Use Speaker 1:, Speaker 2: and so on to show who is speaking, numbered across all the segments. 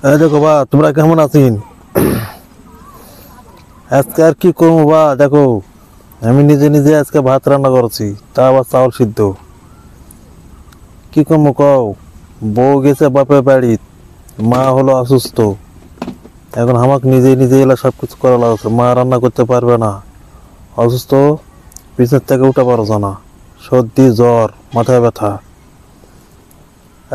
Speaker 1: এই দেখো বা তোমরা কেমন আছেন? আজকে আর কি করবো বা দেখো, আমি নিজে নিজে আজকে ভাত রান্না করছি, তা আবার চাউল সিদ্ধ। কি করবো কও? বউ গেছে বাপের বাড়ি, মা হলো অসুস্থ। এখন আমাকে নিজে নিজে এলা সব কিছু করা লাগছে। মা রান্না করতে পারবে না, অসুস্থ, বিছানা থেকে উঠে পারছে না, সর্দি জ্বর মাথায় ব্যথা।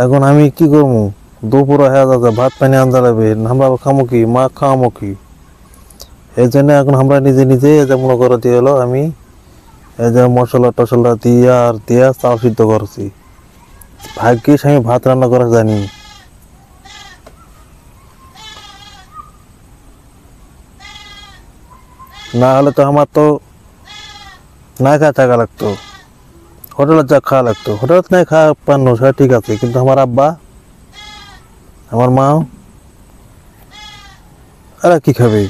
Speaker 1: এখন আমি কি করবো? দুপুর হয়ে যাচ্ছে, ভাত পানি আনতে লাগবে, আমরা খামো কি, মা খাওয়ামো কি? এই জন্য এখন আমরা নিজে নিজে এই যে মনে করে দিয়ে হলো আমি এই যে মশলা টসলা দিয়ে আর দিয়ে চাল সিদ্ধ করছি। ভাগ্যিস আমি ভাত রান্না করা জানি, না হলে তো আমার তো না খাওয়া থাকা লাগতো, হোটেলে যা খাওয়া লাগতো। হোটেলত নাই খাওয়া পান্ন সেটা ঠিক আছে, কিন্তু আমার আব্বা আমার মা এরা কি খাবে?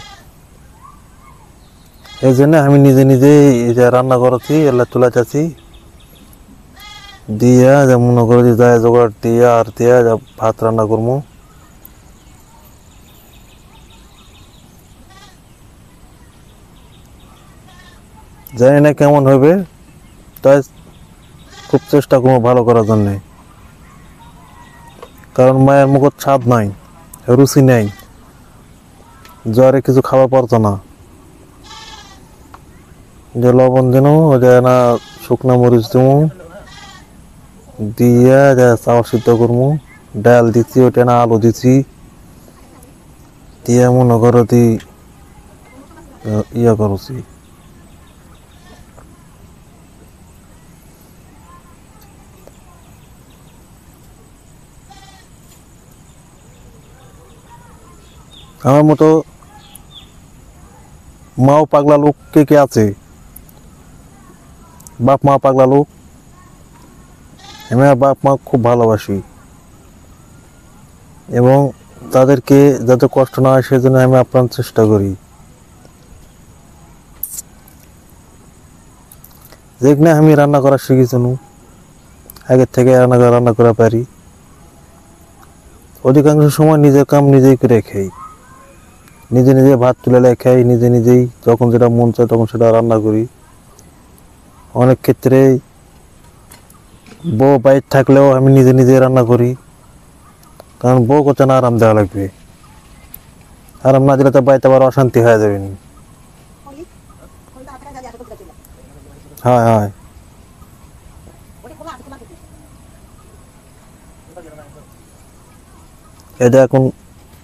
Speaker 1: এই জন্য আমি নিজে নিজে এই যে রান্না করেছি, এলা তুলা চাচ্ছি দিয়া যে মনে করে যায় জোগাড় দিয়া আর দিয়া ভাত রান্না করবো। জানি না কেমন হবে, তাই খুব চেষ্টা করবো ভালো করার জন্যে। কারণ মায়ের মুখত স্বাদ নাই, রুচি নেই, জ্বরে কিছু খাওয়া পারতো না। যে লবণ দিন, যে না শুকনা মরিচ দিব, দিয়া যে চাউল সিদ্ধ করবো, ডাল দিচ্ছি, ওটা না আলু দিচ্ছি, দিয়ে মনে করো ইয়া করছি। আমার মতো মাও পাগলা লোক কে কে আছে? বাপ মা পাগলা লোক, আমি আর বাপ মা খুব ভালোবাসি এবং তাদেরকে যাতে কষ্ট না হয় সেজন্য আমি আপ্রাণ চেষ্টা করি। যেখানে আমি রান্না করা শিখেছি, আগের থেকে রান্না করা পারি। অধিকাংশ সময় নিজের কাম নিজেই করে খাই, নিজে নিজে ভাত তুলে খাই, নিজে নিজেই যখন যেটা মন চায় তখন সেটা রান্না করি। অনেক ক্ষেত্রে বউ বাইরে থাকলেও আমি নিজে নিজে রান্না করি, কারণ বউ করতে না আরাম দেওয়া লাগবে। আরাম না দিলে তো বাড়িতে আবার অশান্তি হয়ে যাবে। হ্যাঁ হ্যাঁ, এটা এখন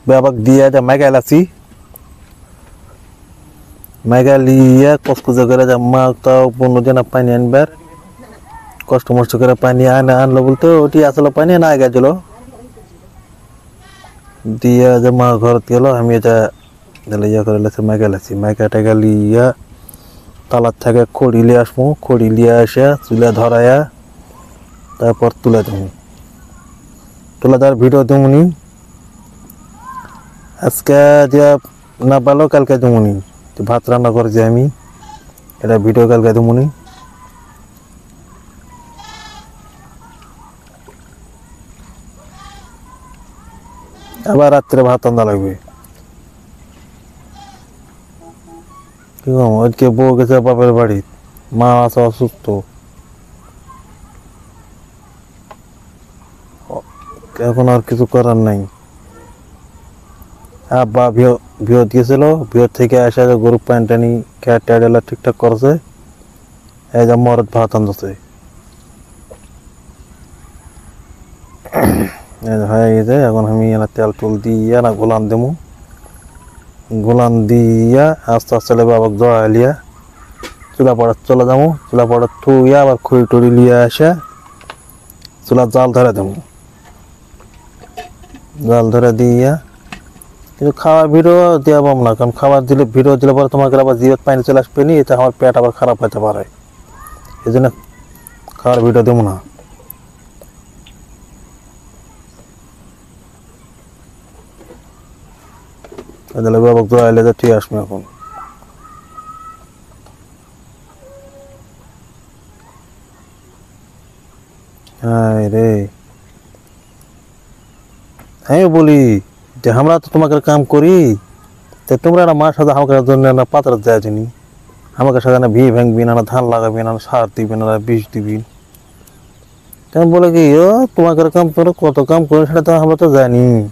Speaker 1: ব্যাপার দিয়ে যা মেঘাল আছি, মেঘাল ইয়া কসকুজে করে যা মা তাও 15 দিন পানি আনবার কষ্ট মষ্ট করে পানি আনলো বলতে ওটি আসলে পানি না গেছিল দিয়ে যে মা ঘর গেল। আমি এটা ইয়া করে লেছে মেঘাল আছি, মেঘা টেঘা লিয়া তালার থেকে খড়ি লিয়ে আসবো, খড়ি লিয়ে আসে চুলে ধরাইয়া তারপর তুলে দেবো। তুলে দেওয়ার ভিডিও দেবনি আজকে, যে না পারলেও কালকে দেবনি। ভাত রান্না করেছি আমি, এটা ভিডিও কালকে দেবনি। আবার রাত্রে ভাত রান্না লাগবে। কি কম, আজকে বউ গেছে বাপের বাড়ি, মা আছে অসুস্থ, এখন আর কিছু করার নাই। আব্বা ভিয়ত গেছিল, ভিয়ত থেকে আসে গরু পানি টানি খেয়ে টেডেলা ঠিকঠাক করছে, এই যে মরদ ভাত আনতেছে। হয়ে গেছে, এখন আমি তেল টুল দিয়া না গোলান দেবো, গোলান দিয়া আস্তে আস্তে লেবে আবার জড়াই লিয়া চুলা পড়া চলে যাবো। চুলা পড়া থুইয়া আবার খড়ি টড়ি লিয়ে আসে চুলা জাল ধরে দেবো, জাল ধরে দিয়া। কিন্তু খাওয়ার ভিডিও দেওয়া পাবো না, কারণ খাবার দিলে ভিডিও দিলে পরে তোমাকে আবার জিভে পানি চলে আসবে নি, এতে আমার পেট আবার খারাপ হতে পারে। এই জন্য খাওয়ার ভিডিও দেবো না। তাহলে বাবা জড়াইলে যে ঠিক আসবে এখন। হ্যাঁ রে, আমি বলি যে আমরা তো তোমাকে কাম করি, তো তোমরা একটা মার সাথে আমাকে জন্য না পাত্র দেওয়া জানি, আমাকে সাথে না ভিয়ে ভাঙবি না, ধান লাগাবি না, সার দিবি না, বিষ দিবি। কেন বলে কি ও তোমাকে কাম করে কত কাম করে সেটা তো আমরা তো জানি।